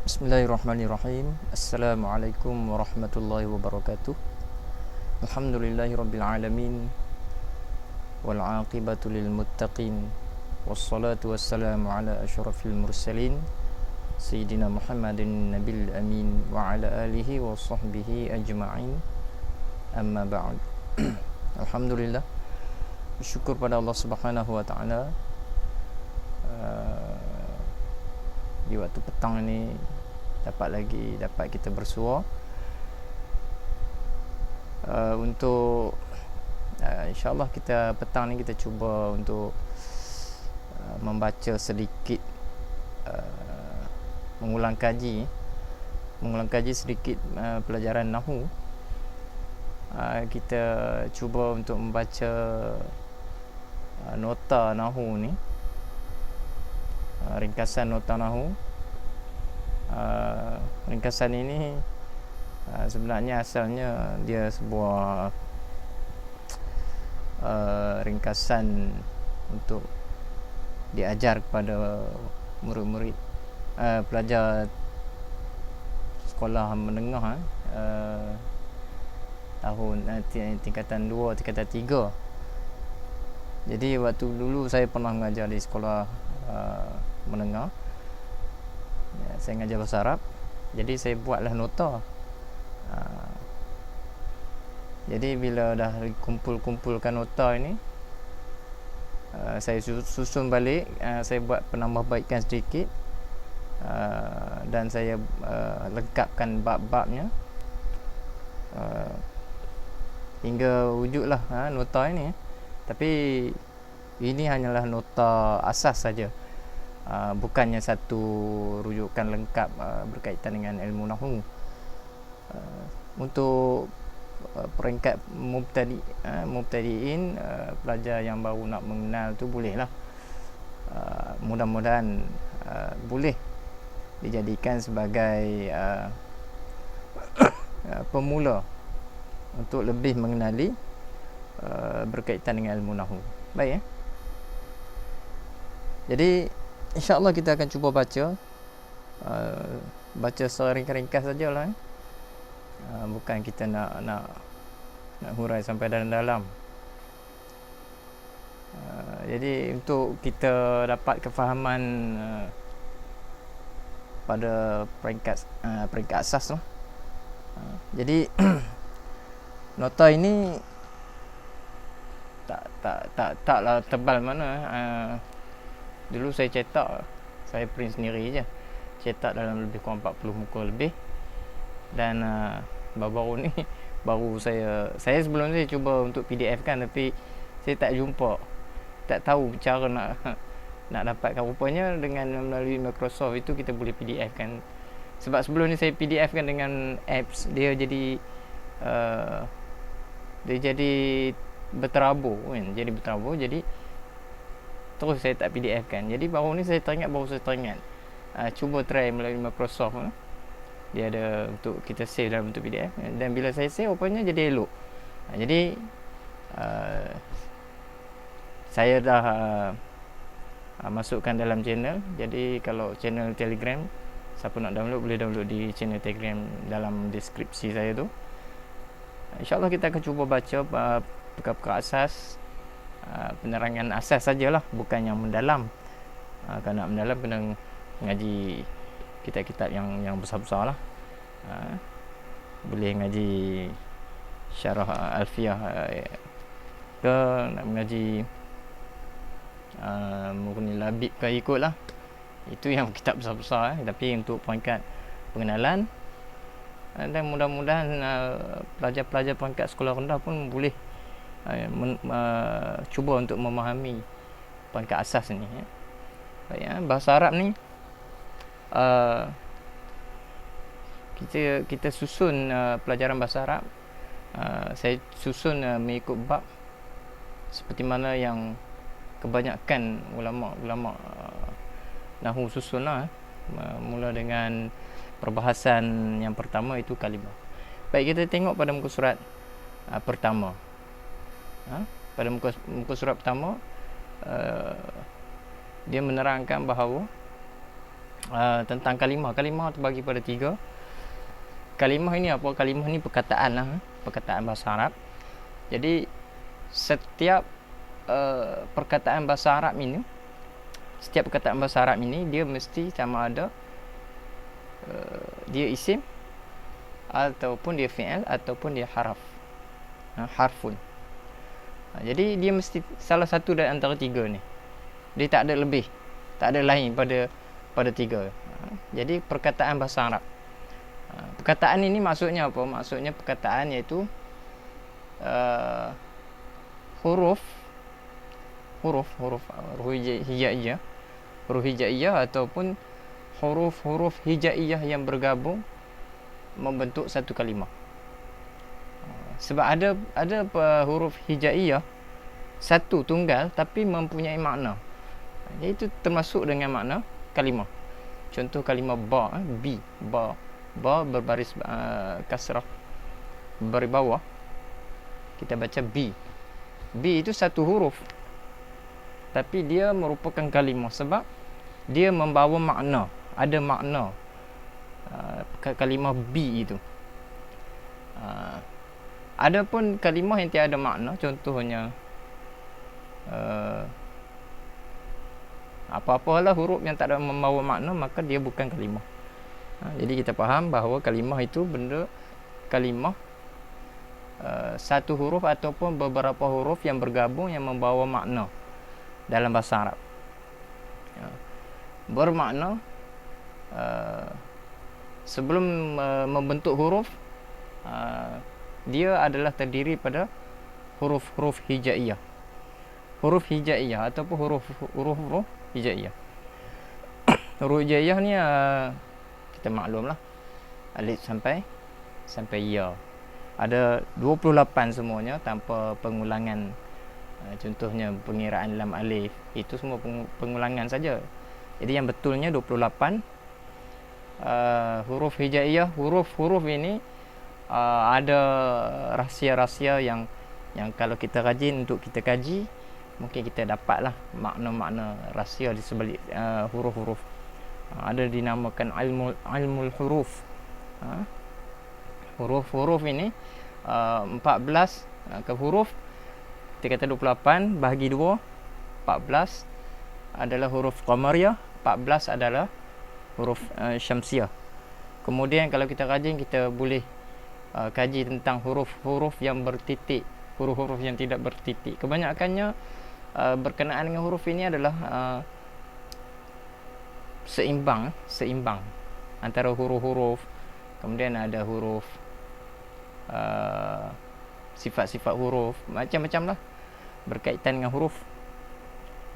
Bismillahirrahmanirrahim. Assalamualaikum warahmatullahi wabarakatuh. Alhamdulillahi rabbil alamin. Wal aqibatu lil muttaqin. Wassalatu wassalamu ala asyrafil mursalin Sayyidina Muhammadin nabil amin wa ala alihi wa sahbihi ajma'in. Amma ba'd. Alhamdulillah, bersyukur pada Allah Subhanahu wa taala di waktu petang ni dapat kita bersua untuk insyaAllah kita petang ni kita cuba untuk membaca sedikit, mengulang kaji sedikit pelajaran Nahu. Kita cuba untuk membaca nota Nahu ni, ringkasan nota Nahu. Ringkasan ini sebenarnya asalnya dia sebuah ringkasan untuk diajar kepada murid-murid, pelajar sekolah menengah, tahun tingkatan 2, tingkatan 3. Jadi waktu dulu saya pernah mengajar di sekolah menengah, saya mengajar bahasa Arab. Jadi saya buatlah nota. Jadi bila dah kumpulkan nota ini, saya susun balik, saya buat penambahbaikan sedikit, dan saya lengkapkan bab-babnya hingga wujudlah nota ini. Tapi ini hanyalah nota asas saja, bukannya satu rujukan lengkap berkaitan dengan ilmu Nahwu. Untuk peringkat mubtadi'in, pelajar yang baru nak mengenal tu bolehlah, mudah-mudahan boleh dijadikan sebagai pemula untuk lebih mengenali berkaitan dengan ilmu Nahwu. Baik, jadi insyaAllah kita akan cuba baca secara ringkas sajalah. Bukan kita nak hurai sampai dalam-dalam. Jadi untuk kita dapat kefahaman pada peringkat asas lah. Jadi nota ini taklah tebal mana. Dulu saya cetak, saya print sendiri je, cetak dalam lebih kurang 40 muka lebih. Dan baru-baru ni baru saya sebelum ni cuba untuk PDF kan, tapi saya tak jumpa, tak tahu cara nak dapatkan. Rupanya dengan melalui Microsoft itu kita boleh PDF kan. Sebab sebelum ni saya PDF kan dengan apps, dia jadi berterabur kan, jadi terus saya tak PDF kan. Jadi baru saya teringat cuba try melalui Microsoft. Dia ada untuk kita save dalam bentuk PDF, dan bila saya save rupanya jadi elok. Jadi saya dah masukkan dalam channel. Jadi kalau channel Telegram, siapa nak download boleh download di channel Telegram dalam deskripsi saya tu. InsyaAllah kita akan cuba baca perkara-perkara asas, penerangan asas sajalah, bukan yang mendalam. Kalau nak mendalam kena ngaji kitab-kitab yang besar-besar lah. Boleh ngaji syarah Alfiyah ke, nak mengaji Mughni Labib ke, ikut lah. Itu yang kitab besar-besar. Tapi untuk peringkat pengenalan, dan mudah-mudahan pelajar-pelajar peringkat sekolah rendah pun boleh cuba untuk memahami peringkat asas ni. Baik, bahasa Arab ni kita susun pelajaran bahasa Arab. Saya susun mengikut bab, seperti mana yang kebanyakan ulama Nahwu susun lah. Mula dengan perbahasan yang pertama itu kalimah. Baik, kita tengok pada muka surat pertama. Pada muka surat pertama, dia menerangkan bahawa tentang kalimah. Kalimah terbagi pada 3. Kalimah ini apa? Kalimah ni perkataan lah, perkataan bahasa Arab. Jadi setiap perkataan bahasa Arab ini, dia mesti sama ada dia isim ataupun dia fi'il ataupun dia harf. Harfun. Jadi dia mesti salah satu dari antara 3 ni. Dia tak ada lebih, tak ada lain pada 3. Jadi perkataan bahasa Arab. Perkataan ini maksudnya apa? Maksudnya perkataan iaitu huruf hijaiyah ataupun huruf hijaiyah yang bergabung membentuk satu kalimah. Sebab ada huruf hijaiyah satu tunggal tapi mempunyai makna. Itu termasuk dengan makna kalimah. Contoh kalimah ba, ba berbaris kasrah berbaris bawah, kita baca B itu satu huruf tapi dia merupakan kalimah sebab dia membawa makna, ada makna kalimah B itu. Adapun kalimah yang tiada makna, contohnya apa-apalah huruf yang tak ada membawa makna, maka dia bukan kalimah. Jadi kita faham bahawa kalimah itu benda kalimah satu huruf ataupun beberapa huruf yang bergabung yang membawa makna dalam bahasa Arab. Bermakna sebelum membentuk huruf, dia adalah terdiri pada huruf-huruf hijaiyah. Huruf hijaiyah ataupun huruf hijaiyah. Huruf hijaiyah ni kita maklumlah, alif sampai ya. Ada 28 semuanya tanpa pengulangan. Contohnya pengiraan lam alif, itu semua pengulangan saja. Jadi yang betulnya 28. Huruf hijaiyah, huruf ini ada rahsia-rahsia yang kalau kita rajin untuk kita kaji, mungkin kita dapatlah makna-makna rahsia di sebalik huruf-huruf. Ada dinamakan ilmul huruf. Huruf-huruf ini 14 ke huruf, kita kata 28 bahagi 2, 14 adalah huruf qamariyah, 14 adalah huruf syamsiyah. Kemudian kalau kita rajin, kita boleh kaji tentang huruf-huruf yang bertitik, huruf-huruf yang tidak bertitik. Kebanyakannya berkenaan dengan huruf ini adalah seimbang antara huruf-huruf. Kemudian ada huruf sifat-sifat huruf, macam-macam lah berkaitan dengan huruf.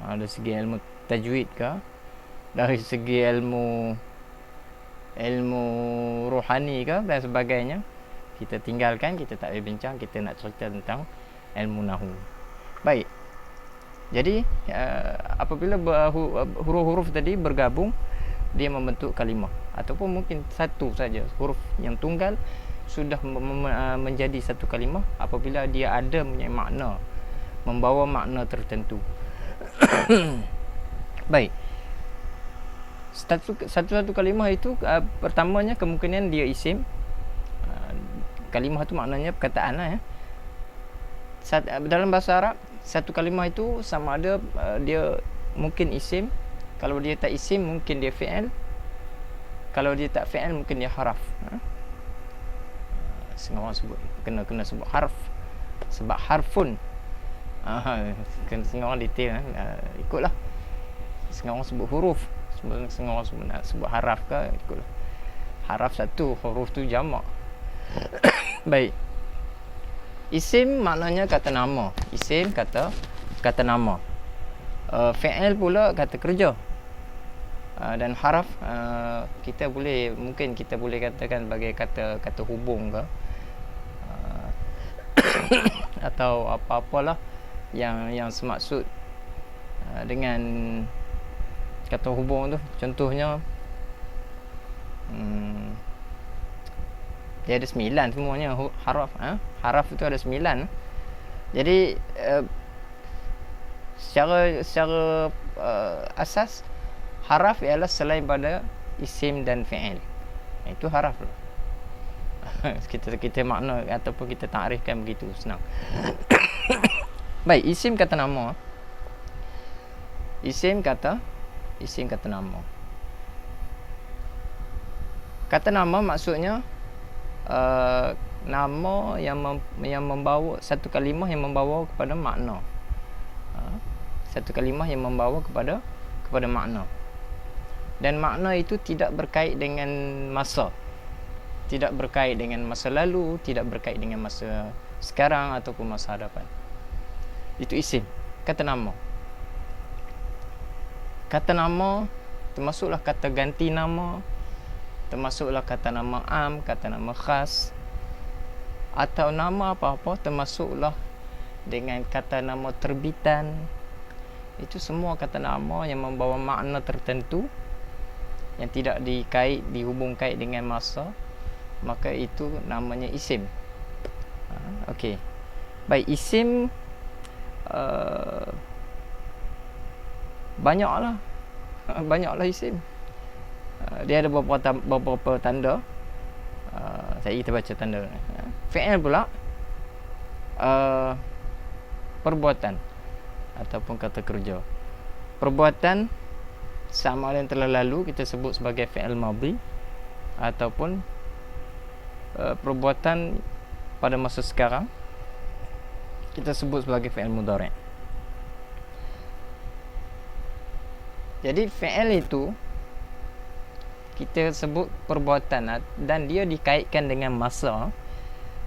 Dari segi ilmu tajwid ke, dari segi ilmu rohani ke dan sebagainya, kita tinggalkan, kita tak boleh bincang. Kita nak cerita tentang ilmu nahu. Baik, jadi apabila huruf-huruf tadi bergabung, dia membentuk kalimah. Ataupun mungkin satu saja huruf yang tunggal sudah menjadi satu kalimah apabila dia ada punya makna, membawa makna tertentu. Baik, satu kalimah itu pertamanya kemungkinan dia isim. Kalimah itu maknanya perkataan lah, ya. Dalam bahasa Arab, satu kalimah itu sama ada dia mungkin isim. Kalau dia tak isim, mungkin dia fi'il. Kalau dia tak fi'il, mungkin dia haraf. Setengah orang sebut kena sebut harf, sebab harfun. Setengah orang detail, ikutlah. Setengah orang sebut huruf, setengah orang sebut haraf ke, ikutlah. Haraf satu, huruf tu jamak. Baik, isim maknanya kata nama. Isim kata nama. Fi'il pula kata kerja. Dan haraf mungkin kita boleh katakan sebagai kata hubung ke, atau apa-apalah yang semaksud dengan kata hubung tu. Contohnya dia ada 9 semuanya haraf. Haraf itu ada 9. Jadi secara asas, haraf ialah selain pada isim dan fi'il. Itu haraf lah. kita makna ataupun kita takrifkan begitu senang. Baik, isim kata nama. Isim kata nama. Kata nama maksudnya nama yang membawa satu kalimah yang membawa kepada makna. Satu kalimah yang membawa kepada makna. Dan makna itu tidak berkait dengan masa. Tidak berkait dengan masa lalu, tidak berkait dengan masa sekarang ataupun masa hadapan. Itu isim, kata nama. Kata nama termasuklah kata ganti nama, termasuklah kata nama am, kata nama khas, atau nama apa-apa, termasuklah dengan kata nama terbitan. Itu semua kata nama yang membawa makna tertentu yang tidak dihubung-kait dengan masa, maka itu namanya isim. Okey. Baik, isim banyaklah isim. Dia ada beberapa tanda. Kita baca tanda. Fi'il pula perbuatan ataupun kata kerja. Perbuatan sama ada yang telah lalu kita sebut sebagai fi'il madhi, ataupun perbuatan pada masa sekarang kita sebut sebagai fi'il mudhari'. Jadi fi'il itu kita sebut perbuatan dan dia dikaitkan dengan masa.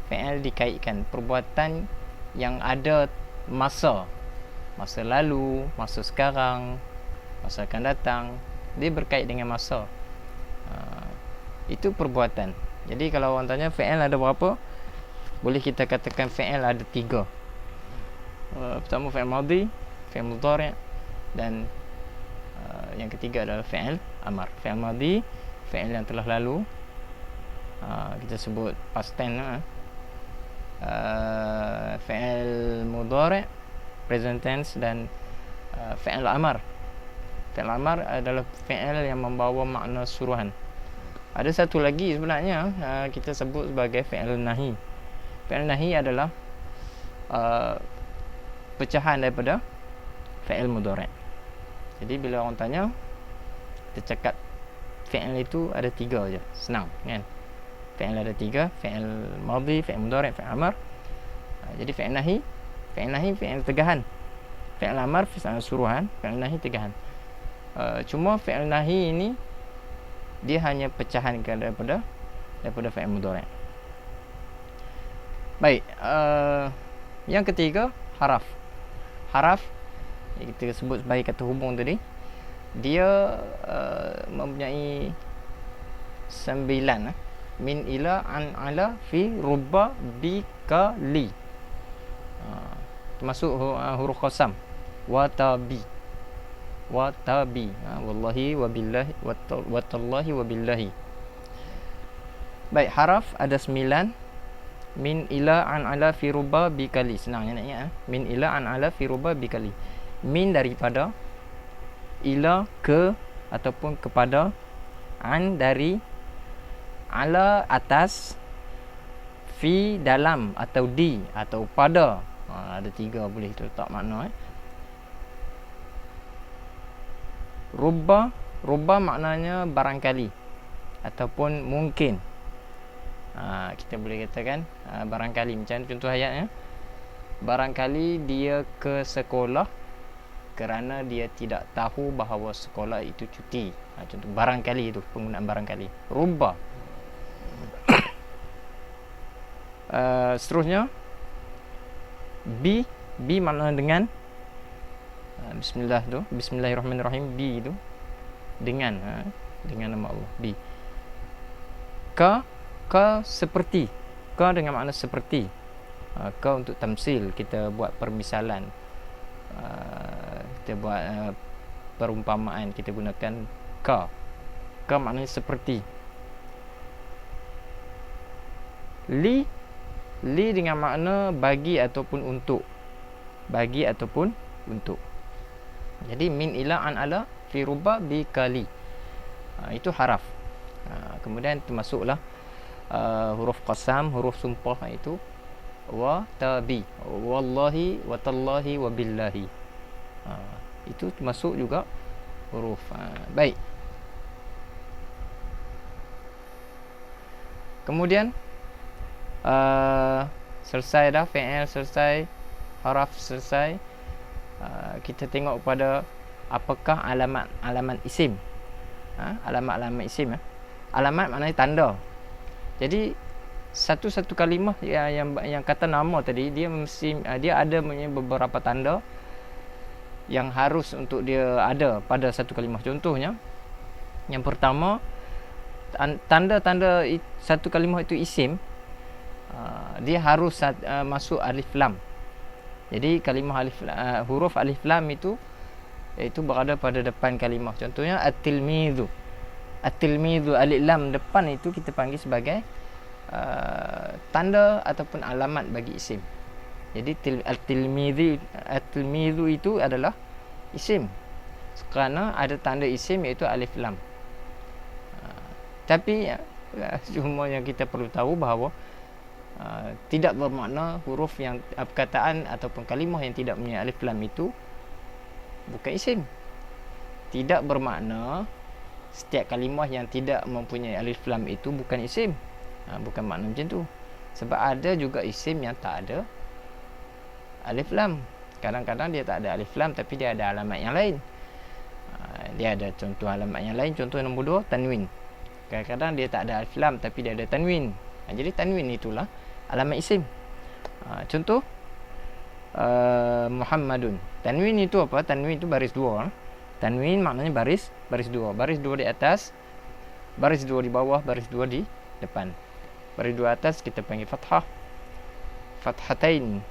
Fi'il dikaitkan perbuatan yang ada masa lalu, masa sekarang, masa akan datang. Dia berkait dengan masa. Itu perbuatan. Jadi kalau orang tanya fi'il ada berapa, boleh kita katakan fi'il ada 3. Pertama fi'il madhi, fi'il mudhari', dan yang ketiga adalah fi'il amar. Fi'il madhi, fi'il yang telah lalu, kita sebut past tense. Fi'il mudhari', present tense, dan fi'il amar. Fi'il amar adalah fi'il yang membawa makna suruhan. Ada satu lagi sebenarnya kita sebut sebagai fi'il nahi. Fi'il nahi adalah pecahan daripada fi'il mudhari'. Jadi bila orang tanya, kita cakap fi'il itu ada 3 je. Senang kan? Fi'il ada 3, fi'il madhi, fi'il mudhari', fi'il amar. Jadi fi'il nahi fi'il tegahan. Fi'il amar fi'il suruhan, fi'il nahi tegahan. Cuma fi'il nahi ini dia hanya pecahan daripada fi'il mudhari'. Baik, yang ketiga haraf. Haraf kita sebut sebagai kata hubung tadi. Dia mempunyai 9, min, ila, an, ala, fi, rubba, bi, ka, li. Termasuk huruf qasam. Wa tabi. Wallahi wa billahi wa tallahi wa billahi. Baik, haraf ada 9. Min, ila, an, ala, fi, rubba, bi, kali. Senangnya nak ingat. Min, ila, an, ala, fi, rubba, bi, kali. Min daripada, ila ke ataupun kepada, an dari, ala atas, fi dalam atau di atau pada. Ada 3 boleh kita letak makna. Rubba maknanya barangkali ataupun mungkin. Kita boleh katakan barangkali macam contoh ayatnya. Barangkali dia ke sekolah kerana dia tidak tahu bahawa sekolah itu cuti. Contoh barangkali itu, penggunaan barangkali. Rubba. Seterusnya bi makna dengan. Bismillah tu, bismillahirrahmanirrahim. Bi itu dengan nama Allah. Bi. Ka seperti. Ka dengan makna seperti. Ka untuk tamsil, kita buat permisalan. Kita buat perumpamaan, kita gunakan ka. Ka maknanya seperti. Li dengan makna bagi ataupun untuk. Bagi ataupun untuk. Jadi min, ila, an, ala, fi, rubba, bi, kali. Itu haraf. Kemudian termasuklah huruf qasam, huruf sumpah, itu wa tabi, wallahi wa tallahi wa billahi. Itu termasuk juga huruf. Baik. Kemudian selesai dah, fi'il selesai, haraf selesai. Kita tengok pada apakah alamat isim. Alamat isim. Alamat maknanya tanda. Jadi satu kalimah yang kata nama tadi, dia mesti dia ada beberapa tanda yang harus untuk dia ada pada satu kalimah. Contohnya, yang pertama, tanda-tanda satu kalimah itu isim, dia harus masuk alif lam. Jadi kalimah huruf alif lam itu berada pada depan kalimah. Contohnya at-tilmidhu. At-tilmidhu, alif lam depan itu kita panggil sebagai tanda ataupun alamat bagi isim. Jadi at-tilmidhu itu adalah isim kerana ada tanda isim iaitu alif lam. Tapi cuma yang kita perlu tahu bahawa tidak bermakna huruf yang perkataan ataupun kalimah yang tidak mempunyai alif lam itu bukan isim. Tidak bermakna setiap kalimah yang tidak mempunyai alif lam itu bukan isim. Bukan makna macam tu. Sebab ada juga isim yang tak ada alif lam. Kadang-kadang dia tak ada alif lam tapi dia ada alamat yang lain. Dia ada contoh alamat yang lain. Contoh nombor 2, tanwin. Kadang-kadang dia tak ada alif lam tapi dia ada tanwin. Jadi tanwin itulah alamat isim. Contoh Muhammadun. Tanwin itu apa? Tanwin itu baris 2. Tanwin maknanya baris 2. Baris 2 di atas, baris 2 di bawah, baris 2 di depan. Baris 2 atas kita panggil fathah, fathatain.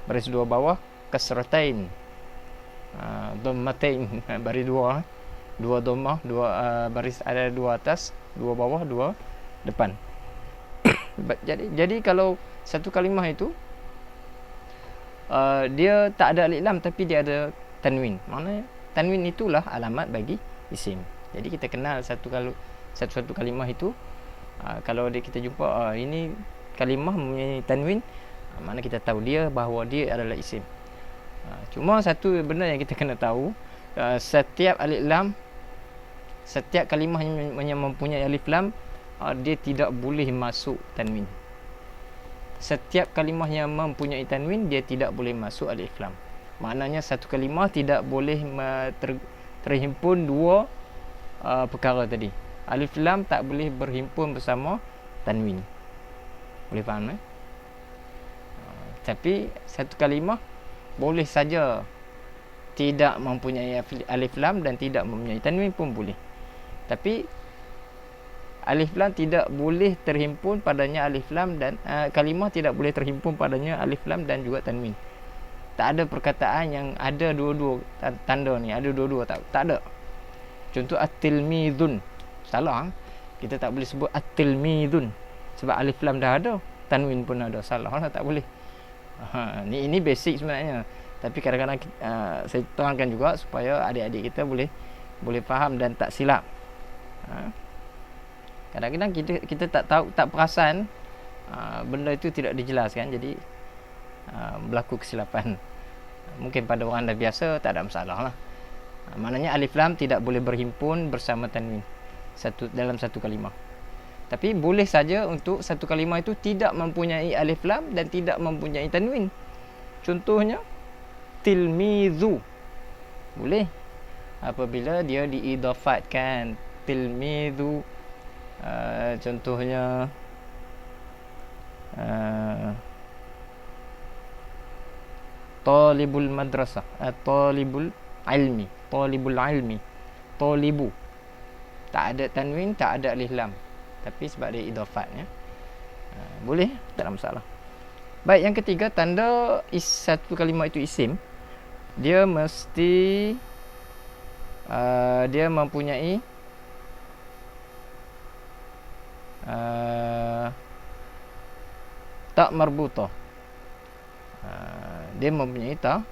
Baris 2 bawah, kasratain, dhammatain. Baris 2 dhammah, baris ada 2 atas, 2 bawah, 2 depan. Jadi kalau satu kalimah itu dia tak ada alif lam tapi dia ada tanwin. Maknanya tanwin itulah alamat bagi isim. Jadi kita kenal satu kalimah itu, kalau kita jumpa ini kalimah mempunyai tanwin, mana kita tahu dia bahawa dia adalah isim. Cuma satu benda yang kita kena tahu, setiap alif lam, setiap kalimah yang mempunyai alif lam, dia tidak boleh masuk tanwin. Setiap kalimah yang mempunyai tanwin, dia tidak boleh masuk alif lam. Maknanya satu kalimah tidak boleh terhimpun dua perkara tadi. Alif lam tak boleh berhimpun bersama tanwin. Boleh faham? Tapi satu kalimah boleh saja tidak mempunyai alif lam dan tidak mempunyai tanwin pun boleh. Tapi alif lam tidak boleh terhimpun padanya alif lam, dan kalimah tidak boleh terhimpun padanya alif lam dan juga tanwin. Tak ada perkataan yang ada dua-dua tanda ni, ada dua-dua, tak ada. Contoh at-tilmidhun. Salah. Kita tak boleh sebut at-tilmidhun sebab alif lam dah ada, tanwin pun ada. Salah lah, tak boleh. Ini basic sebenarnya. Tapi kadang-kadang saya terangkan juga supaya adik-adik kita boleh faham dan tak silap. Kadang-kadang kita tak tahu, tak perasan benda itu tidak dijelaskan, jadi berlaku kesilapan. Mungkin pada orang dah biasa tak ada masalah lah. Maknanya alif lam tidak boleh berhimpun bersama tanwin dalam satu kalimah. Tapi boleh saja untuk satu kalimah itu tidak mempunyai alif lam dan tidak mempunyai tanwin. Contohnya tilmidhu. Boleh apabila dia diidafatkan. Tilmidhu, contohnya talibul madrasah, talibul ilmi, talibu. Tak ada tanwin, tak ada alif lam, tapi sebab dia idafatnya, boleh, tak ada masalah. Baik, yang ketiga, tanda satu kalimah itu isim, dia mesti dia mempunyai tak marbutah. Dia mempunyai tak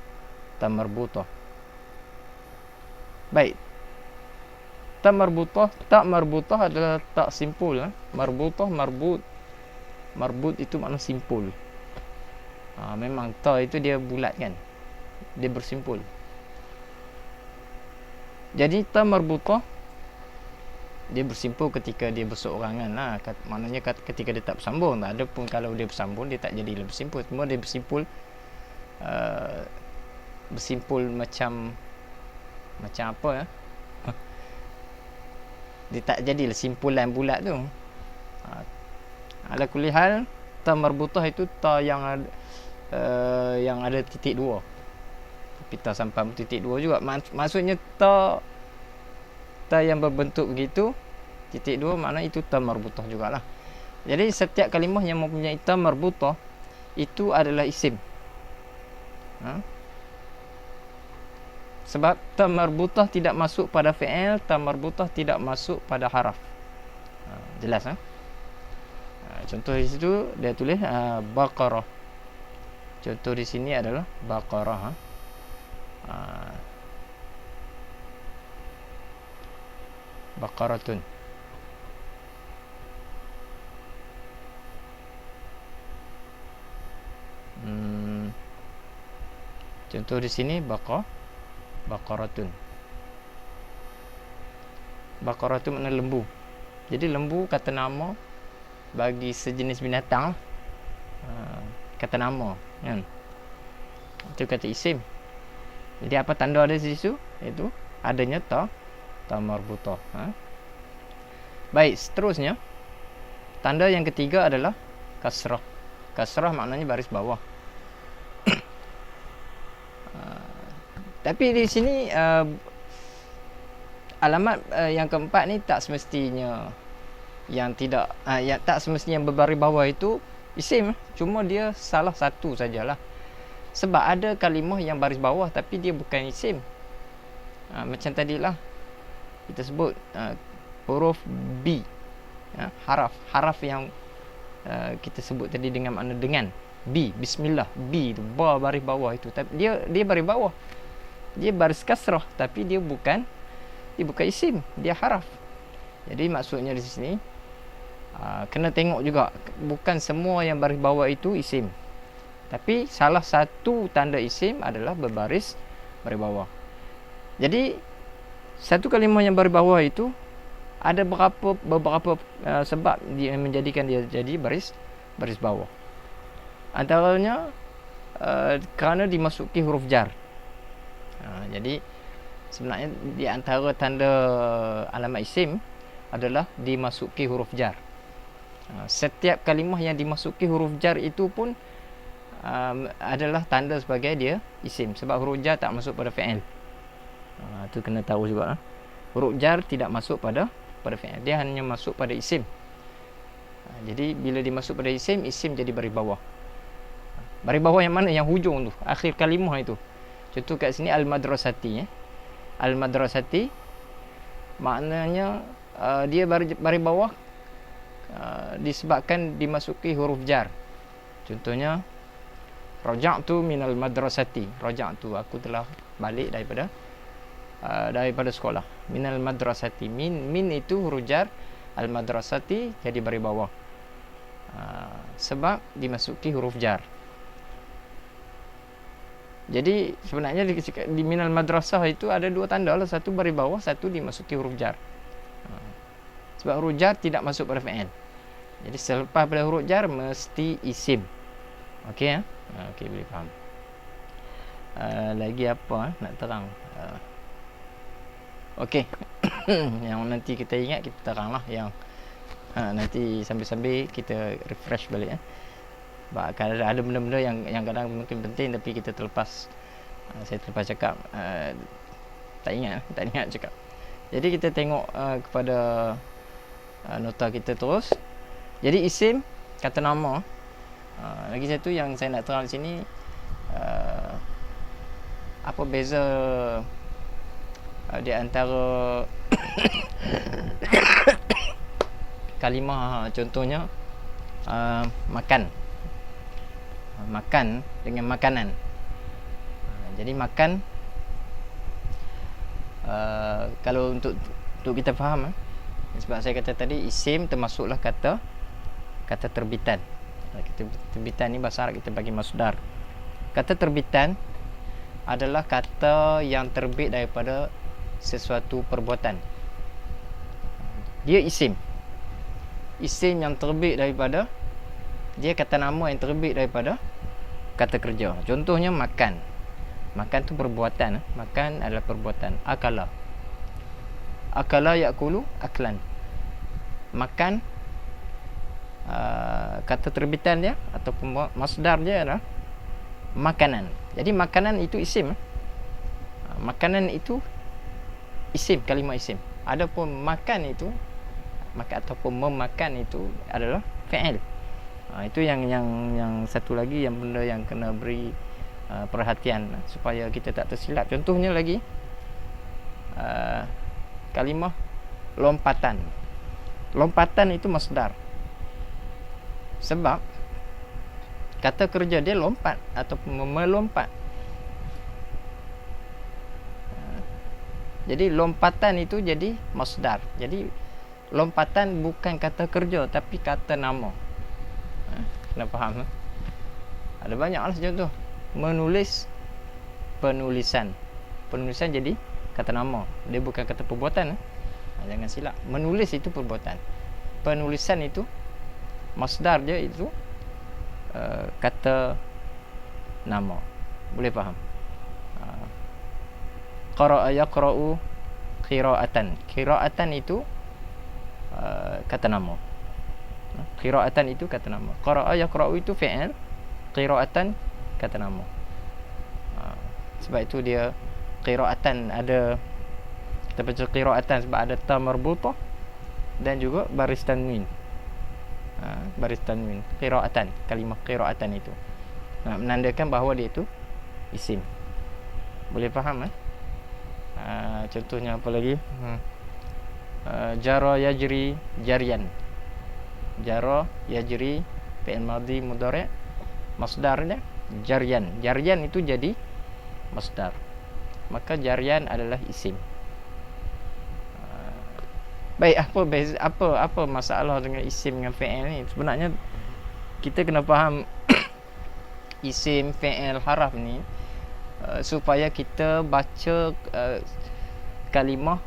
marbutah. Baik, tak marbutah adalah tak simpul. Marbutah, marbut itu makna simpul. Memang ta itu dia bulat kan, dia bersimpul. Jadi ta marbutah dia bersimpul ketika dia berseorangan lah. Maknanya ketika dia tak bersambung. Adapun kalau dia bersambung, dia tak jadi bersimpul. Semua dia bersimpul, bersimpul macam apa ya? Dia tak jadilah simpulan bulat tu. Ala kulli hal, ta marbutah itu ta yang ada titik dua. Tapi ta sampai titik dua juga. Maksudnya ta yang berbentuk begitu, titik dua, makna itu ta marbutah jugalah. Jadi setiap kalimah yang mempunyai ta marbutah itu adalah isim. Sebab ta marbutah tidak masuk pada fi'il, ta marbutah tidak masuk pada haraf. Jelas contoh di situ dia tulis Baqarah. Contoh di sini adalah Baqarah. Baqaratun. Contoh di sini Baqaratun. Baqaratun makna lembu. Jadi lembu kata nama bagi sejenis binatang, kata nama kan. Itu kata isim. Jadi apa tanda ada di situ? Itu adanya ta marbutah. Baik, seterusnya tanda yang ketiga adalah kasrah. Kasrah maknanya baris bawah. Tapi di sini alamat yang keempat ni tak semestinya yang tidak yang tak semestinya yang berbaris bawah itu isim, cuma dia salah satu sajalah. Sebab ada kalimah yang baris bawah tapi dia bukan isim. Macam tadilah kita sebut huruf B, haraf yang kita sebut tadi dengan makna dengan B, bismillah, B tu ba baris bawah itu, tapi dia baris bawah, dia baris kasrah, tapi dia bukan isim, dia haraf. Jadi maksudnya di sini kena tengok juga, bukan semua yang baris bawah itu isim, tapi salah satu tanda isim adalah berbaris bawah. Jadi satu kalimah yang baris bawah itu ada beberapa sebab dia menjadikan dia jadi baris bawah. Antaranya kerana dimasuki huruf jar. Jadi sebenarnya di antara tanda alamat isim adalah dimasuki huruf jar. Setiap kalimah yang dimasuki huruf jar itu pun adalah tanda sebagai dia isim, sebab huruf jar tak masuk pada fi'il. Itu kena tahu juga. Huruf jar tidak masuk pada fi'il, dia hanya masuk pada isim. Jadi bila dimasuk pada isim jadi baris bawah. Baris bawah yang mana? Yang hujung tu, akhir kalimah itu. Contoh kat sini al-madrasati. Al-madrasati maknanya dia baris bawah disebabkan dimasuki huruf jar. Contohnya raja'tu minal madrasati. Raja'tu, aku telah balik daripada sekolah. Minal madrasati, min itu huruf jar, al madrasati jadi baris bawah. Sebab dimasuki huruf jar. Jadi sebenarnya di minal madrasah itu ada dua tanda lah, satu baris bawah, satu dimasuki huruf jar. Sebab huruf jar tidak masuk pada fi'il. Jadi selepas pada huruf jar mesti isim. Okey ya? Okey, boleh faham. Lagi apa nak terang? Okey. Yang nanti kita ingat kita teranglah, yang nanti sambil-sambil kita refresh balik Kalau ada benda-benda yang kadang mungkin penting tapi kita terlepas, saya terlepas cakap, tak ingat cakap. Jadi kita tengok kepada nota kita terus. Jadi isim, kata nama. Lagi satu yang saya nak terang di sini, apa beza di antara kalimah, contohnya makan dengan makanan. Jadi makan, kalau untuk Untuk kita faham sebab saya kata tadi isim termasuklah kata terbitan. Kata terbitan ni bahasa Arab kita bagi masdar. Kata terbitan adalah kata yang terbit daripada sesuatu perbuatan. Dia isim. Isim yang terbit daripada, dia kata nama yang terbit daripada kata kerja. Contohnya makan. Makan tu perbuatan. Makan adalah perbuatan. Akala. Akala yakulu aklan. Makan, kata terbitan dia ataupun masdar dia adalah makanan. Jadi makanan itu isim. Makanan itu isim, kalimah isim. Adapun makan itu, ataupun memakan itu adalah fi'il. Itu yang satu lagi yang benda yang kena beri perhatian supaya kita tak tersilap. Contohnya lagi kalimah lompatan. Lompatan itu masdar. Sebab kata kerja dia lompat ataupun melompat. Jadi lompatan itu jadi masdar. Jadi lompatan bukan kata kerja tapi kata nama. Kena faham. Ada banyak lah contoh. Menulis, penulisan. Penulisan jadi kata nama. Dia bukan kata perbuatan. Jangan silap. Menulis itu perbuatan. Penulisan itu masdar dia itu kata nama. Boleh faham? Qara'a yaqra'u qira'atan. Qira'atan itu kata nama. Qira'atan itu kata nama. Qara'a yaqra'u itu fi'il. Qira'atan kata nama. Sebab itu dia qira'atan ada, kita baca qira'atan sebab ada ta marbutah dan juga baris tanwin. Baris tanwin. Qira'atan, kalimah qira'atan itu menandakan bahawa dia itu isim. Boleh faham contohnya apa lagi? Jara yajri jarian. Jara yajri fi'il madhi mudhari', masdarnya jarian. Jarian itu jadi masdar. Maka jarian adalah isim. Baik, apa masalah dengan isim dengan fi'il ni? Sebenarnya kita kena faham isim, fi'il, haraf ni supaya kita baca kalimah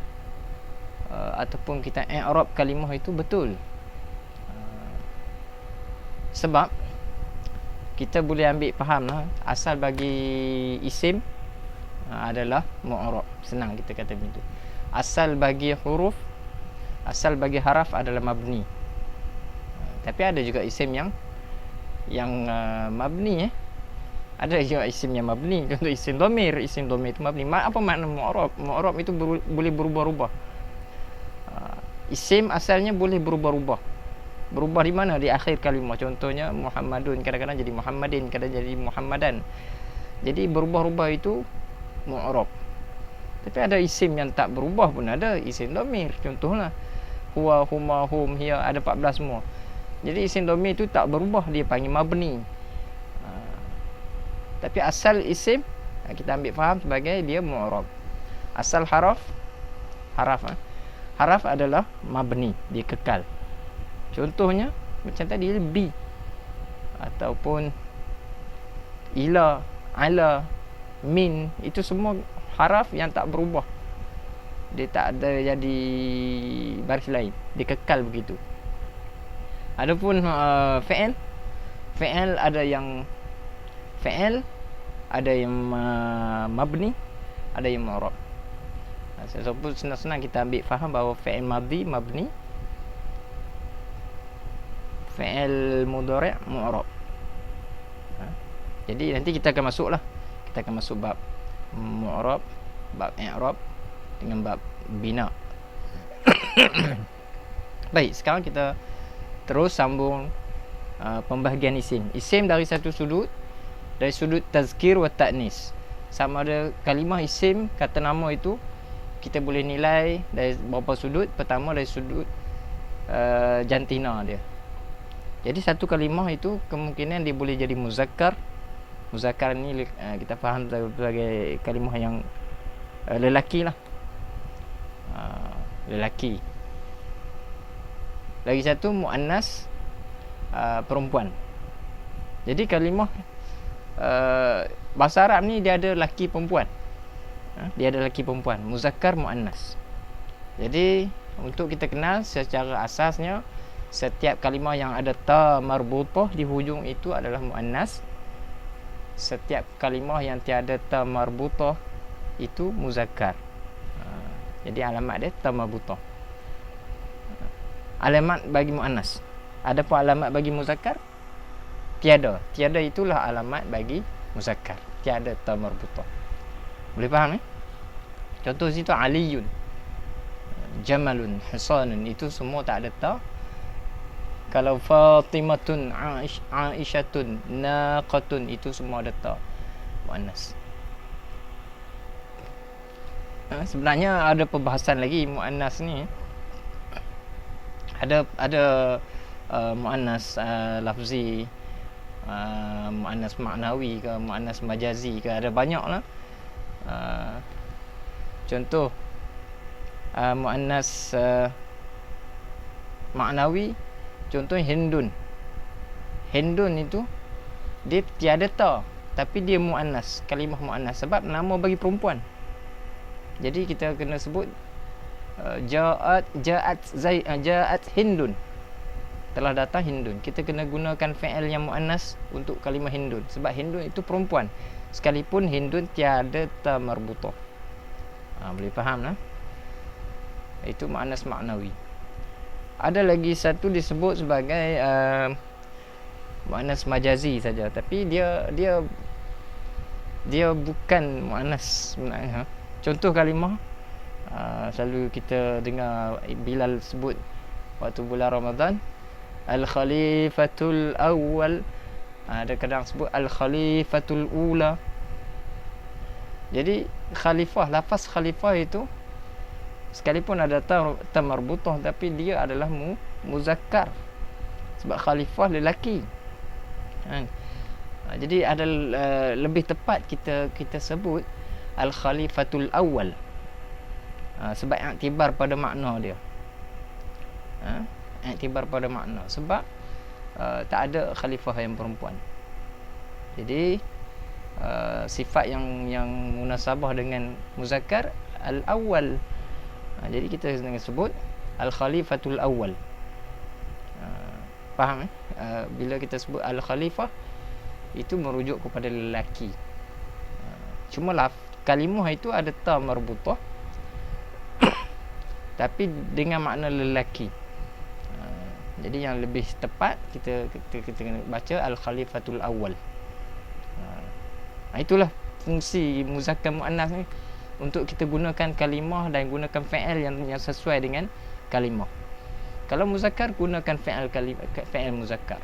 ataupun kita i'rab kalimah itu betul. Sebab kita boleh ambil faham lah, asal bagi isim adalah mu'rab. Senang kita kata begitu. Asal bagi huruf, asal bagi haraf adalah mabni. Tapi ada juga isim yang mabni Ada juga isim yang mabni. Contoh isim dhamir. Isim dhamir itu mabni. Apa makna mu'rab? Mu'rab itu boleh berubah-ubah. Isim asalnya boleh berubah-ubah. Berubah di mana? Di akhir kalimah. Contohnya Muhammadun, kadang-kadang jadi Muhammadin, kadang jadi Muhammadan. Jadi berubah-ubah itu mu'rab. Tapi ada isim yang tak berubah pun ada. Isim dhamir. Contohlah huwa, huma, hum, hiya, ada 14 semua. Jadi isim dhamir itu tak berubah, dia panggil mabni. Tapi asal isim kita ambil faham sebagai dia mu'rab. Asal haraf adalah mabni, dia kekal. Contohnya macam tadi bi ataupun ila, ala, min, itu semua haraf yang tak berubah. Dia tak ada jadi baris lain, dia kekal begitu. Adapun fi'il ada yang mabni, ada yang mu'rab. So senang-senang kita ambil faham bahawa fi'il madhi mabni, fi'il mudhari' mu'rab. Jadi nanti kita akan masuk bab mu'rab, bab i'rab dengan bab bina. Baik, sekarang kita terus sambung pembahagian isim. Isim dari satu sudut, dari sudut tazkir wa ta'nis. Sama ada kalimah isim, kata nama itu kita boleh nilai dari beberapa sudut. Pertama dari sudut jantina dia. Jadi satu kalimah itu kemungkinan dia boleh jadi muzakkar. Muzakkar ni kita faham sebagai kalimah yang lelaki lah. lelaki. Lagi satu muannas perempuan. Jadi kalimah bahasa Arab ni dia ada lelaki perempuan. Dia ada lelaki perempuan, muzakkar muannas. Jadi untuk kita kenal secara asasnya, setiap kalimah yang ada ta marbutah di hujung itu adalah muannas. Setiap kalimah yang tiada ta marbutah itu muzakkar. Jadi alamat dia ta marbutah. Alamat bagi muannas. Adapun alamat bagi muzakkar tiada. Tiada itulah alamat bagi muzakkar. Tiada ta marbutah. Boleh faham Contoh situ aliyun, jamalun, hisanun, itu semua tak ada ta. Kalau Fatimatun, Aisyatun, Naqatun, itu semua ada ta muannas. Sebenarnya ada perbahasan lagi muannas ni. Ada muannas lafzi, muannas maknawi ke, muannas majazi ke, ada banyaklah. Contoh muannas maknawi, contoh Hindun. Hindun itu dia tiada ta, tapi dia muannas, kalimah muannas sebab nama bagi perempuan. Jadi kita kena sebut jaat Hindun, telah datang Hindun. Kita kena gunakan fi'il yang muannas untuk kalimah Hindun sebab Hindun itu perempuan, sekalipun Hindun tiada ta marbutah. Boleh faham lah. Itu muannas maknawi. Ada lagi satu disebut sebagai muannas majazi saja, tapi dia bukan muannas sebenarnya. Contoh kalimah selalu kita dengar Bilal sebut waktu bulan Ramadan, Al-Khalifatul Awwal. Ada kadang sebut Al-Khalifatul Ula. Jadi khalifah, lafaz khalifah itu sekalipun ada ta marbutah, tapi dia adalah muzakkar sebab khalifah lelaki. Jadi ada lebih tepat kita sebut Al-Khalifatul Awwal, sebab iktibar pada makna dia. Iktibar pada makna sebab tak ada khalifah yang perempuan. Jadi sifat yang munasabah dengan muzakkar al-awwal. Jadi kita dengan sebut Al-Khalifatul Awwal. Faham bila kita sebut Al-Khalifah itu merujuk kepada lelaki. Cuma kalimah itu ada ta marbutah tapi dengan makna lelaki. Jadi yang lebih tepat kita kena baca Al-Khalifatul Awwal. Itulah fungsi muzakkar muannas ni, untuk kita gunakan kalimah dan gunakan fi'il yang sesuai dengan kalimah. Kalau muzakkar gunakan fi'il muzakkar.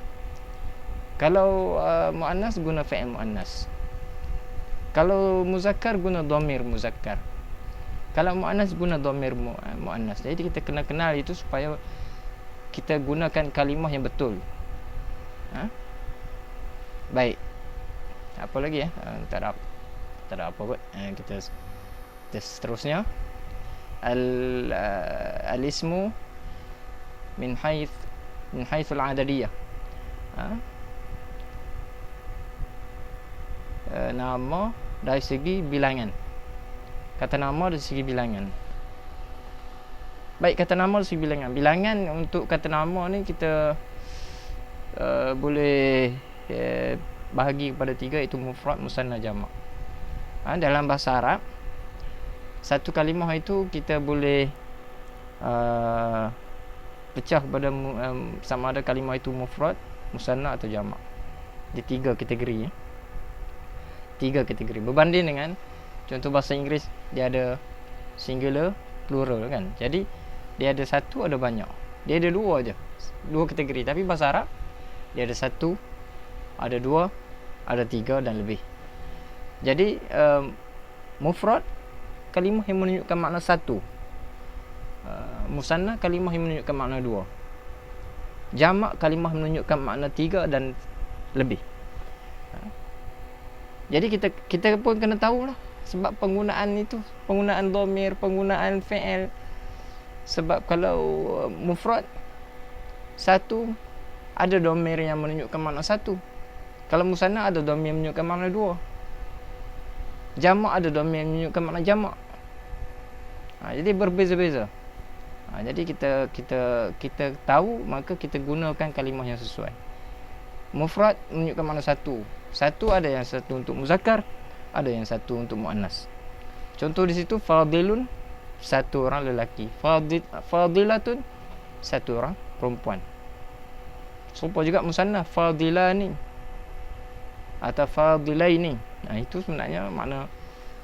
Kalau muannas guna fi'il muannas. Kalau muzakkar guna dhamir muzakkar. Kalau muannas guna dhamir muannas. Jadi kita kena kenal itu supaya kita gunakan kalimah yang betul. Baik. Apa lagi tak ada apa kot. Kita seterusnya al-ismu min haitsul adadiyah. Nama dari segi bilangan. Kata nama dari segi bilangan. Baik, kata nama dari segi bilangan. Bilangan untuk kata nama ni kita boleh bahagi kepada tiga, iaitu mufrad, musanna, jamak. Dalam bahasa Arab, satu kalimah itu kita boleh pecah kepada sama ada kalimah itu mufrad, musanna atau jamak. Di tiga kategori. Tiga kategori. Berbanding dengan contoh bahasa Inggeris, dia ada singular, plural kan. Jadi dia ada satu, ada banyak. Dia ada dua aja, dua kategori. Tapi bahasa Arab dia ada satu, ada dua, ada tiga dan lebih. Jadi mufrad kalimah yang menunjukkan makna satu, musanna kalimah yang menunjukkan makna dua, jamak kalimah menunjukkan makna tiga dan lebih. Jadi kita pun kena tahulah sebab penggunaan itu, penggunaan dhamir, penggunaan fi'il, Sebab kalau mufrad satu, ada dhamir yang menunjukkan makna satu. Kalau musanna ada dhamir yang menunjukkan makna dua. Jamak ada dhamir yang menunjukkan makna jamak. Jadi berbeza-beza. Jadi kita tahu, maka kita gunakan kalimah yang sesuai. Mufrad menunjukkan makna satu. Satu ada yang satu untuk muzakkar, ada yang satu untuk muannas. Contoh di situ fadilun, satu orang lelaki. Fadilatun, satu orang perempuan. Serupa juga musanna, fadilani atau fadilaini. Itu sebenarnya makna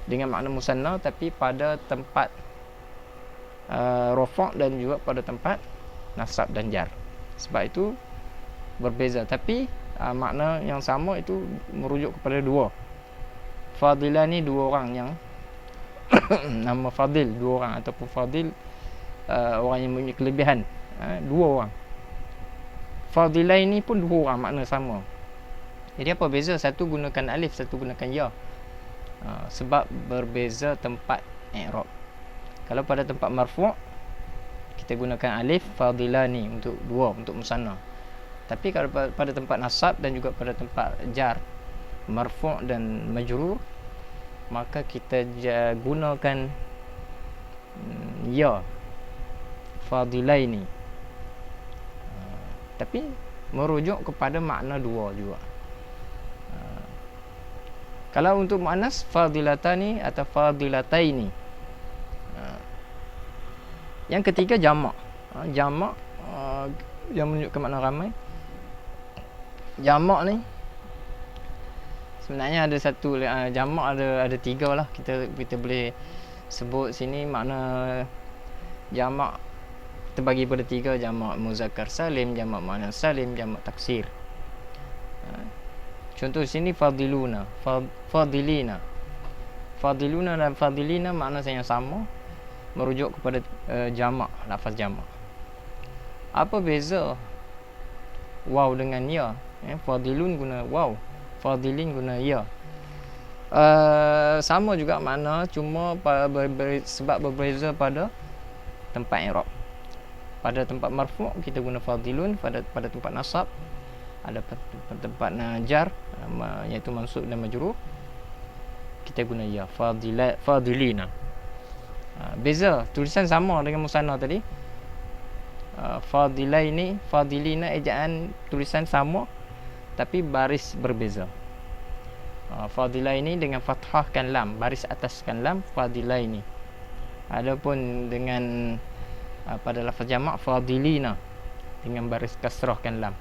dengan makna musanna, tapi pada tempat rafa' dan juga pada tempat nasab dan jar. Sebab itu berbeza, tapi makna yang sama itu merujuk kepada dua. Fadilani, dua orang yang nama fadil, dua orang, ataupun fadil orang yang mempunyai kelebihan, dua orang. Fadilaini pun dua orang, makna sama. Jadi apa beza? Satu gunakan alif, satu gunakan ya. Sebab berbeza tempat i'rab. Kalau pada tempat marfu' kita gunakan alif, fadilani untuk dua, untuk musanna. Tapi kalau pada tempat nasab dan juga pada tempat jar, marfu' dan majrur, maka kita gunakan ya, fadilaini. Tapi merujuk kepada makna dua juga. Kalau untuk muannas, fadilatani atau fadilataini. Yang ketiga jamak. Jamak yang menunjukkan makna ramai. Jamak ni sebenarnya ada satu, jamak ada tiga lah. Kita boleh sebut sini makna jamak. Kita bagi pada tiga: jamak muzakkar salim, jamak muannas salim, jamak taksir. Contoh sini fadiluna, fadilina. Fadiluna dan fadilina makna yang sama, merujuk kepada jamak, lafaz jamak. Apa beza waw dengan ya? Fadilun guna waw, fadilin guna ya. Sama juga makna, cuma sebab berbeza pada tempat i'rab. Pada tempat marfu' kita guna fadilun, pada tempat nasab, ada pada tempat jar iaitu mansub dan majrur, kita guna ya, fadilina. Beza, tulisan sama dengan musanna tadi. Fadilaini, fadilina, ejaan tulisan sama tapi baris berbeza. Fadilaini dengan fathahkan lam, baris ataskan lam, fadilaini. Adapun dengan pada lafaz jamak, fadilina dengan baris kasrahkan lam.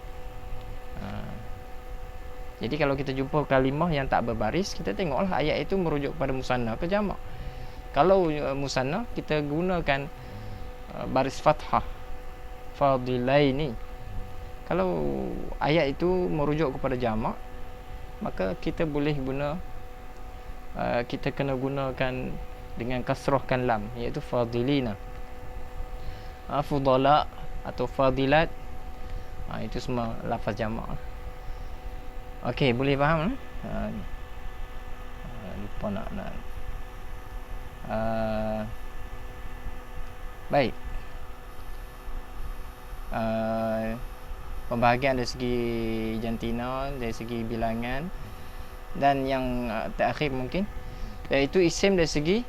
Jadi kalau kita jumpa kalimah yang tak berbaris, kita tengoklah ayat itu merujuk kepada musanna ke jamak. Kalau musanna, kita gunakan baris fathah, fadilaini. Kalau ayat itu merujuk kepada jamak, maka kita boleh kita kena gunakan dengan kasrahkan lam, iaitu fadilina. Fudala atau fadilat, itu semua lafaz jamak. Okey, boleh faham? Lupa nak baik. Pembahagian dari segi jantina, dari segi bilangan, dan yang terakhir mungkin iaitu isim dari segi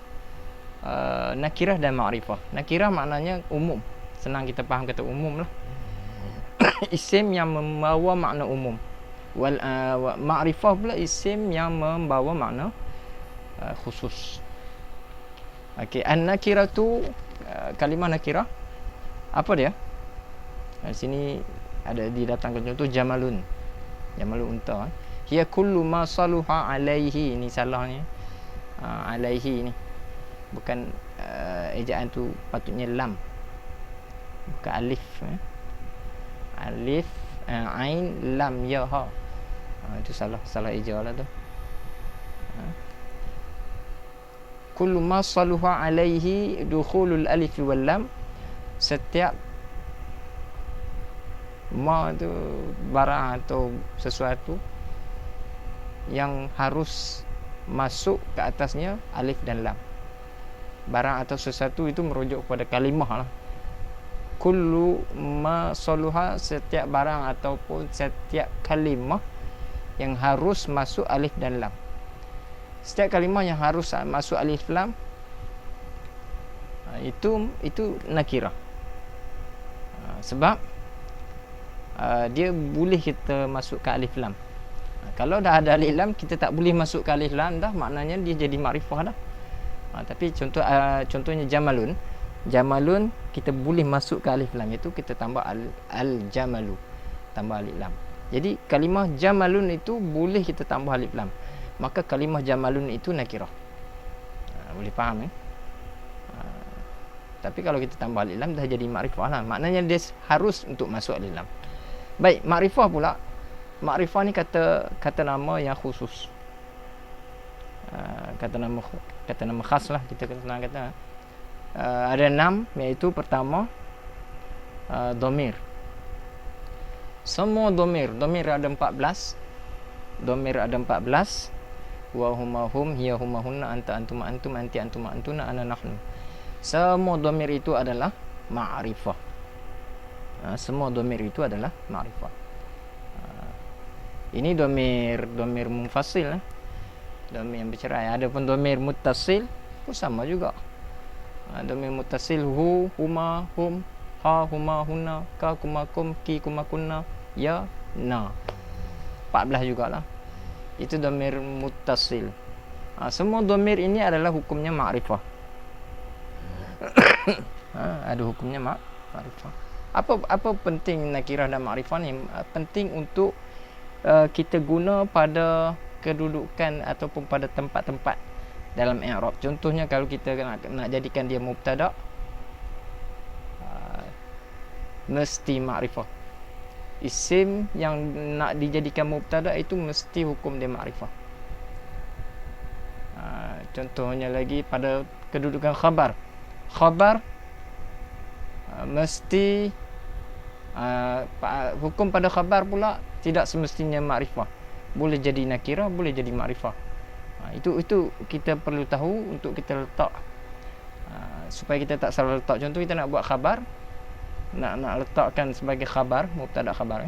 nakirah dan ma'rifah. Nakirah maknanya umum, senang kita faham kata umum lah. Isim yang membawa makna umum. Ma'rifah pula isim yang membawa makna khusus. Okey, an-nakirah tu kalimah nakirah apa dia? Di sini ada didatangkan contoh jamalun. Jamalun unta. Hiya kullu ma saluha alaihi. Ini salahnya. Alaihi ni. Bukan ejaan tu patutnya lam. Bukan alif. Alif, ain, lam, ya, ha. Itu salah eja lah tu. Kullu ma saluha alaihi dukhulul alif wal lam. Setiap ma tu barang atau sesuatu yang harus masuk ke atasnya alif dan lam. Barang atau sesuatu itu merujuk kepada kalimah lah. kullu ma saluha, setiap barang ataupun setiap kalimah yang harus masuk alif dan lam. Setiap kalimah yang harus masuk alif lam, itu nakirah. Sebab dia boleh kita masukkan alif lam. Kalau dah ada alif lam, kita tak boleh masukkan alif lam dah, maknanya dia jadi makrifah dah. Tapi contohnya Jamalun kita boleh masukkan alif lam, iaitu kita tambah al-jamalu, tambah alif lam. Jadi kalimah jamalun itu boleh kita tambah alif lam. Maka kalimah jamalun itu nakirah. Boleh faham tapi kalau kita tambah alif lam dah jadi makrifah lah. Maknanya dia harus untuk masuk alif lam. Baik, makrifah pula. Makrifah ni kata nama yang khusus. Kata nama khas lah, kita senang kata. Ada 6, iaitu pertama dhamir. Semua dhamir ada 14. Dhamir ada 14. Wa huma hum, hiya huma hunna, anta antum antum, anti antum antuna, ana nahnu. Semua dhamir itu adalah ma'rifah. Semua dhamir itu adalah ma'rifah. Ini dhamir munfasil, dhamir yang bercerai. Adapun dhamir muttasil pun sama juga. Dhamir muttasil hu, huma, hum, ha, huma, hunna, ka, kuma, kum, ki, kuma, kunna, ya, na. 14 jugalah. Itu dhamir muttasil. Semua dhamir ini adalah hukumnya ma'rifah. Ada hukumnya ma'rifah. Apa penting nakirah dan ma'rifah ni? Penting untuk kita guna pada kedudukan ataupun pada tempat-tempat dalam i'rab. Contohnya kalau kita nak jadikan dia mubtada', mesti ma'rifah. Isim yang nak dijadikan mubtada' itu mesti hukum dia ma'rifah. Contohnya lagi pada kedudukan khabar. Mesti hukum pada khabar pula tidak semestinya makrifah. Boleh jadi nakirah, boleh jadi makrifah. Itu kita perlu tahu untuk kita letak, supaya kita tak salah letak. Contoh kita nak buat khabar, nak letakkan sebagai khabar, mubtada' khabar.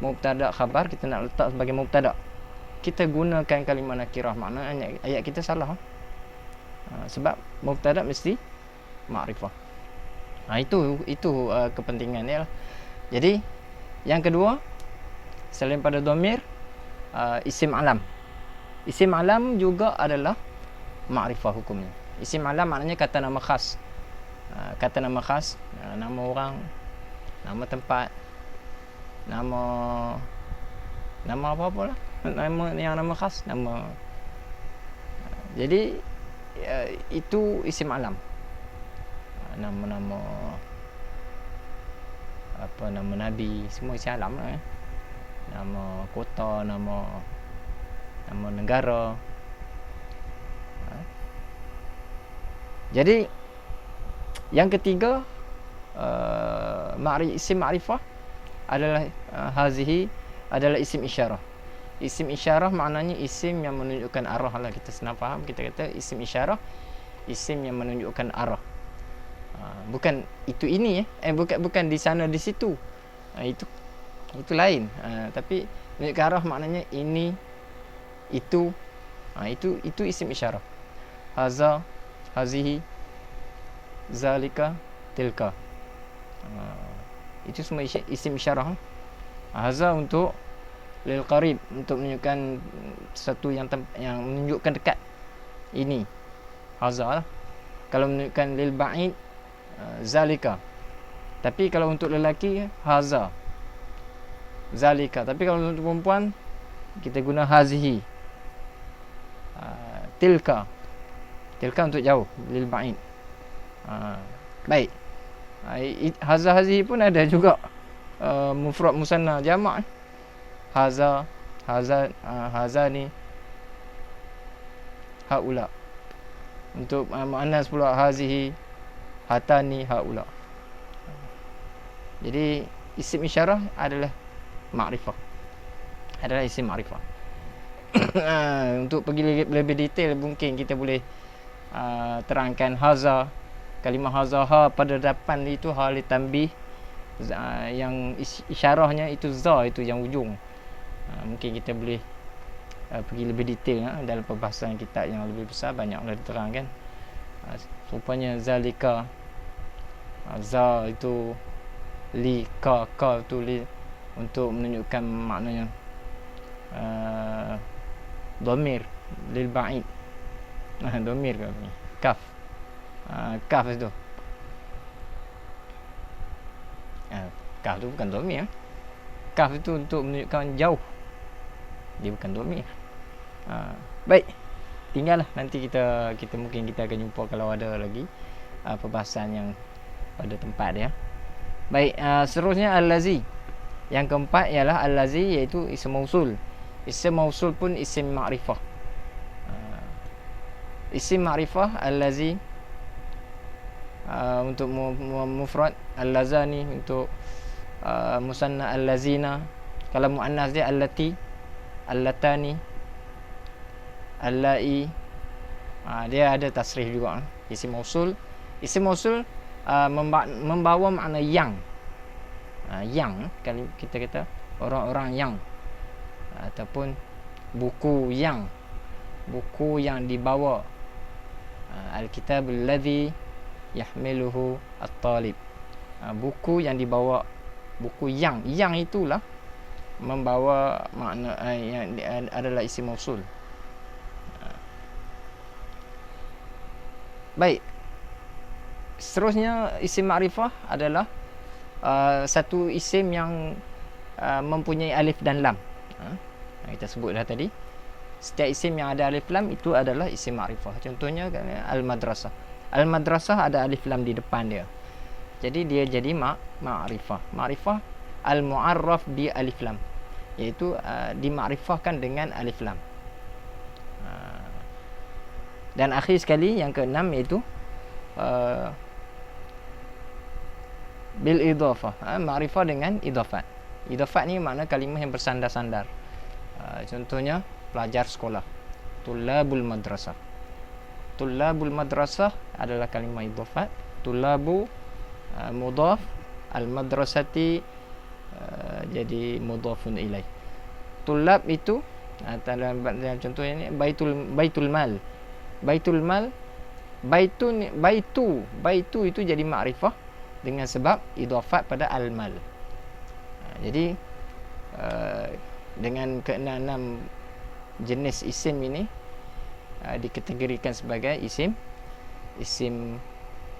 Mubtada' khabar kita nak letak sebagai mubtada'. Kita gunakan kalimah nakirah, maknanya ayat kita salah. Sebab mubtada' mesti makrifah. Itu kepentingan dia lah. Jadi yang kedua, selain pada dhamir, isim alam. Isim alam juga adalah makrifah hukumnya. Isim alam maknanya kata nama khas. Kata nama khas, nama orang, nama tempat, nama apa-apa lah. Nama khas, nama. Jadi itu isim alam. Nama-nama apa, nama nabi, semua isim alam lah. Nama kota, nama negara. Jadi yang ketiga, isim ma'rifah adalah hazihi adalah isim isyarah. Isim isyarah maknanya isim yang menunjukkan arah lah. Kita senang faham, kita kata isim isyarah, isim yang menunjukkan arah. Bukan itu ini bukan di sana di situ. Itu lain. Tapi menunjukkan arah maknanya ini, itu. Itu isim isyarah. Haza, hazihi, zalika, tilka. Itu semua isim isyarah. Haza untuk lil qarib, untuk menunjukkan sesuatu yang menunjukkan dekat. Ini haza lah. Kalau menunjukkan lil ba'id, zalika. Tapi kalau untuk lelaki, haza, zalika. Tapi kalau untuk perempuan, kita guna hazihi, tilka. Tilka untuk jauh, lil ba'id. Baik. Haza, hazihi pun ada juga mufrad musanna jamak. Haza, hazani, haula. Untuk muannas pula hazihi, hatani, haula. Jadi isim isyarah adalah ma'rifah. Adalah isim ma'rifah. Untuk pergi lebih detail, mungkin kita boleh terangkan haza. Kalimah haza, ha pada depan itu ha li tanbih, yang isyarahnya itu za itu yang ujung. Mungkin kita boleh pergi lebih detail dalam perbahasan kitab yang lebih besar, banyaklah diterangkan. Rupanya zalika, za itu li, ka itu li untuk menunjukkan maknanya dhamir lil ba'id. Dhamir kaf. Kaf itu. Kaf itu bukan dhamir. Kaf itu untuk menunjukkan jauh. Dia bukan dhamir. Baik. Tinggallah nanti kita mungkin kita akan jumpa kalau ada lagi perbahasan yang pada tempat dia. Baik, seterusnya allazi. Yang keempat ialah allazi, iaitu isim mausul. Isim mausul pun isim ma'rifah. Isim ma'rifah allazi untuk mufrad, allazani untuk musanna, allazina. Kalau muannas dia allati, allatani, allai. Dia ada tasrih juga. Isim mausul. Isim mausul membawa makna yang. Yang, kalau kita kata orang-orang yang, ataupun buku yang dibawa. Al-kitab alladhi yahmiluhu at-talib. Buku yang dibawa, buku yang itulah membawa makna yang adalah isim mausul. Baik. Seterusnya isim ma'rifah adalah satu isim yang mempunyai alif dan lam. Kita sebut dah tadi. Setiap isim yang ada alif lam itu adalah isim ma'rifah. Contohnya al-madrasah. Al-madrasah ada alif lam di depan dia. Jadi dia jadi ma'rifah. Ma'rifah al-mu'arraf bi alif lam, iaitu dimakrifahkan dengan alif lam. Dan akhir sekali yang keenam iaitu bil idhafah. Makrifah dengan idhafat. Idhafat ni makna kalimah yang bersandar-sandar. Contohnya pelajar sekolah, tullabul madrasah. Tullabul madrasah adalah kalimah idhafat. Tullabu mudhaf, al madrasati jadi mudhafun ilaih. Tullab itu dalam contohnya ni baitul mal. Baitul mal, baitu itu jadi makrifah dengan sebab idhafat pada al-mal. Jadi dengan keenam jenis isim ini dikategorikan sebagai isim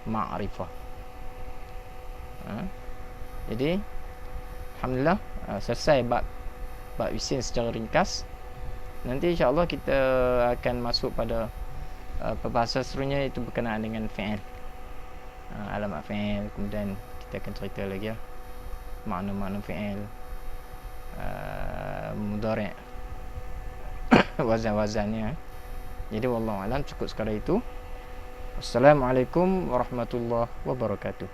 ma'rifah. Jadi alhamdulillah selesai bab isim secara ringkas. Nanti insya-Allah kita akan masuk pada perbahasan seterusnya, itu berkenaan dengan fi'il, alamat fi'il. Kemudian kita akan cerita lagi makna-makna fi'il, mudhari', wazan-wazannya. Jadi wallahu alam, cukup sekadar itu. Assalamualaikum warahmatullahi wabarakatuh.